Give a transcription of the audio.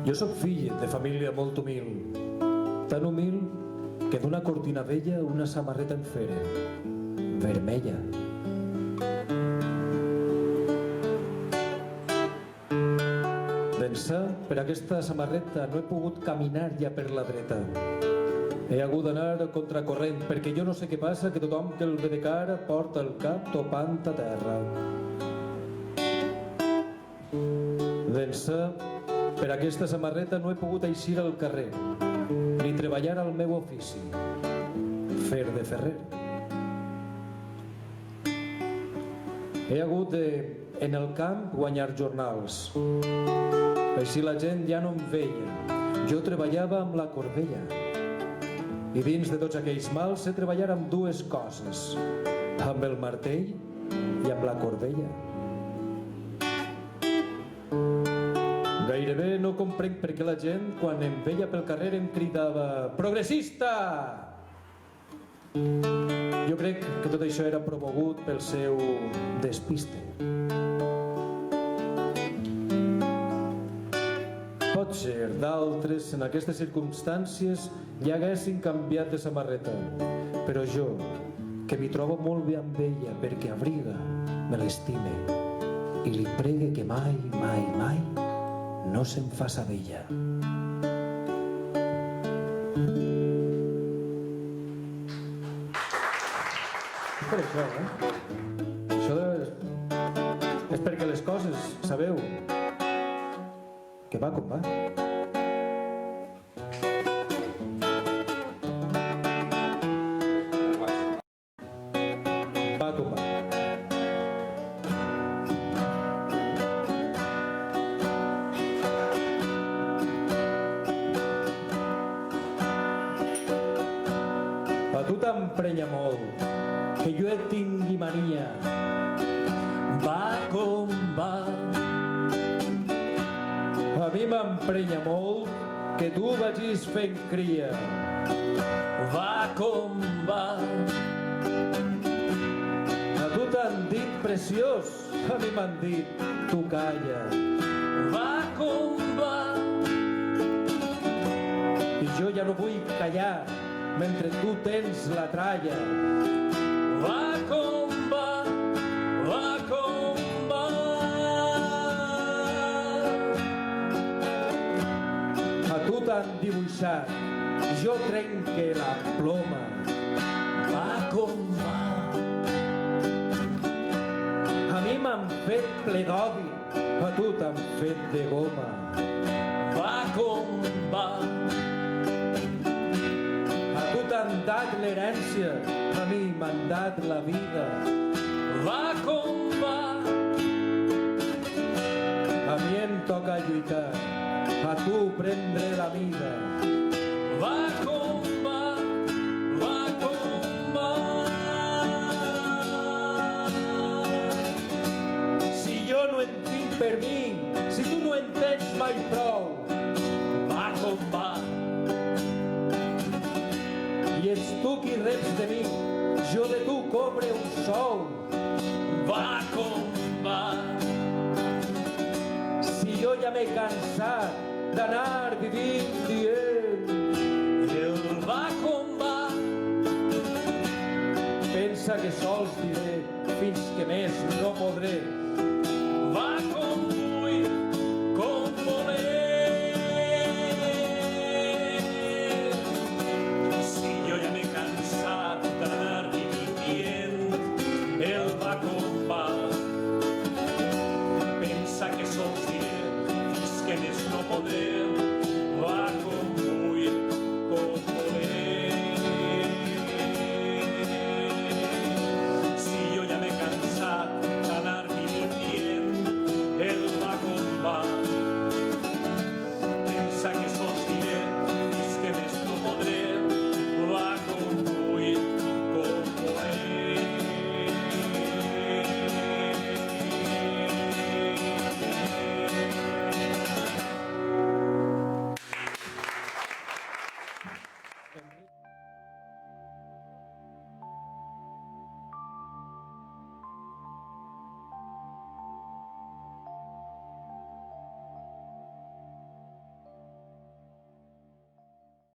Jo sóc fill de família molt humil, tan humil que d'una cortina vella una samarreta en feren, vermella. D'ençà, per aquesta samarreta no he pogut caminar ja per la dreta. He hagut d'anar a contracorrent, perquè jo no sé què passa, que tothom que el ve de cara porta el cap topant a terra. D'ençà, per aquesta samarreta no he pogut eixir al carrer, ni treballar al meu ofici, fer de ferrer. He hagut de, en el camp, guanyar jornals. Així la gent ja no em veia. Jo treballava amb la corbella. I dins de tots aquells mals sé treballar amb dues coses, amb el martell i amb la corbella. Gairebé no comprenc per què la gent, quan em veia pel carrer, em cridava «Progressista!». Jo crec que tot això era promogut pel seu despiste. Potser d'altres, en aquestes circumstàncies, ja haguessin canviat de samarreta. Però jo, que m'hi trobo molt bé amb ella perquè abriga, me l'estime i li pregue que mai, mai, mai no se'n faça vella. És per això, Això és perquè les coses, sabeu, que va com va. Va com va. A tu t'emprenya molt que jo et tingui mania. Va com va. A mi m'emprenya molt que tu vagis fent cria. Va com va. A tu t'han dit preciós, a mi m'han dit tu calla. Va com va. I jo ja no vull callar mentre tu tens la tralla. Va com va, va com va. A tu t'han dibuixat, jo trenque la ploma. Va com va. A mi m'han fet ple d'odi, a tu t'han fet de goma. Va com va. A tu t'han dat l'herència, a mi m'han dat la vida. Va com va. A mi em toca lluitar, a tu prendre la vida. Va com va, va com va. Si jo no en tinc per mi, si tu no en tens mai prou, va com va. I ets tu qui reps de mi, jo de tu cobre un sou. Va com va. Si jo ja m'he cansat d'anar vivint dient el va com va, pensa que sols diré fins que més no podré. Va com vull, com voler. Si jo ja m'he cansat d'anar vivint dient el va com va, pensa que sols diré fins que més no podré.